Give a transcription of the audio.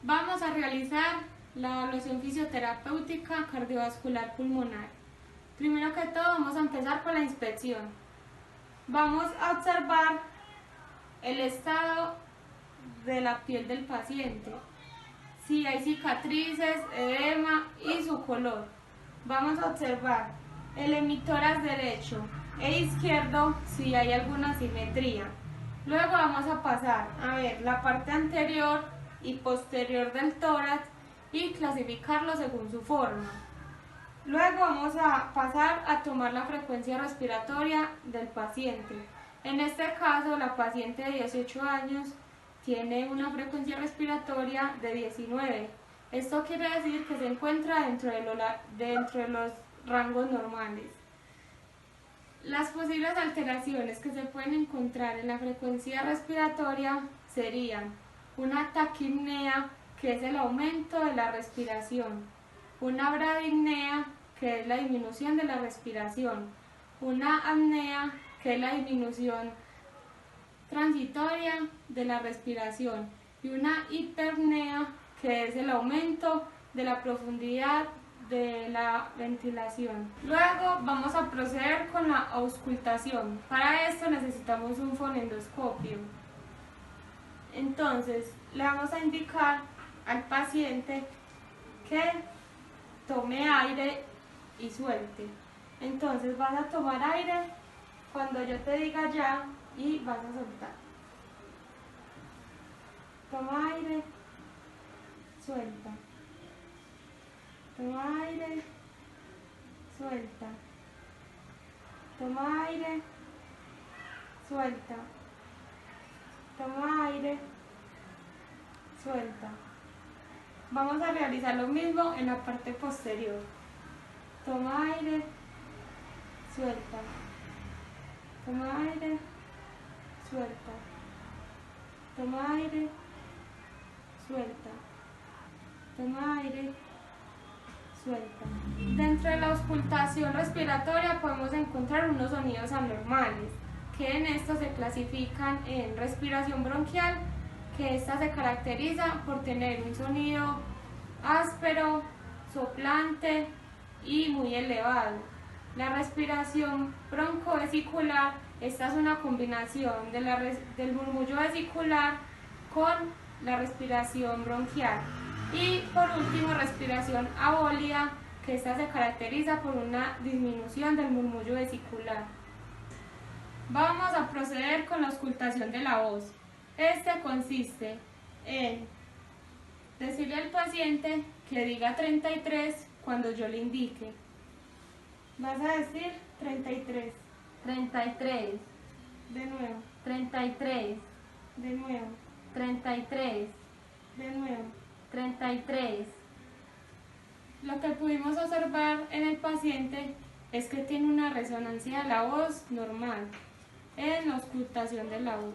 Vamos a realizar la evaluación fisioterapéutica cardiovascular pulmonar. Primero que todo vamos a empezar con la inspección. Vamos a observar el estado de la piel del paciente, si hay cicatrices, edema y su color. Vamos a observar el emitórax derecho e izquierdo si hay alguna asimetría. Luego vamos a pasar a ver la parte anterior y posterior del tórax y clasificarlo según su forma. Luego vamos a pasar a tomar la frecuencia respiratoria del paciente. En este caso, la paciente de 18 años tiene una frecuencia respiratoria de 19. Esto quiere decir que se encuentra dentro de los rangos normales. Las posibles alteraciones que se pueden encontrar en la frecuencia respiratoria serían una taquipnea, que es el aumento de la respiración, una bradipnea, que es la disminución de la respiración, una apnea, que es la disminución transitoria de la respiración, y una hiperpnea, que es el aumento de la profundidad de la ventilación. Luego vamos a proceder con la auscultación. Para esto necesitamos un fonendoscopio. Entonces le vamos a indicar al paciente que tome aire y suelte. Entonces vas a tomar aire cuando yo te diga ya y vas a soltar. Toma aire, suelta. Toma aire, suelta. Toma aire, suelta. Toma aire, suelta. Vamos a realizar lo mismo en la parte posterior. Toma aire, suelta. Toma aire, suelta. Toma aire, suelta. Toma aire, suelta. Dentro de la auscultación respiratoria podemos encontrar unos sonidos anormales, que en estos se clasifican en respiración bronquial, que esta se caracteriza por tener un sonido áspero, soplante y muy elevado. La respiración broncovesicular, esta es una combinación del murmullo vesicular con la respiración bronquial. Y por último, respiración abólica, que esta se caracteriza por una disminución del murmullo vesicular. Vamos a proceder con la auscultación de la voz. Este consiste en decirle al paciente que diga 33 cuando yo le indique. Vas a decir 33. 33. De nuevo. 33. De nuevo. 33. De nuevo. 33. Lo que pudimos observar en el paciente es que tiene una resonancia de la voz normal en la auscultación de la voz.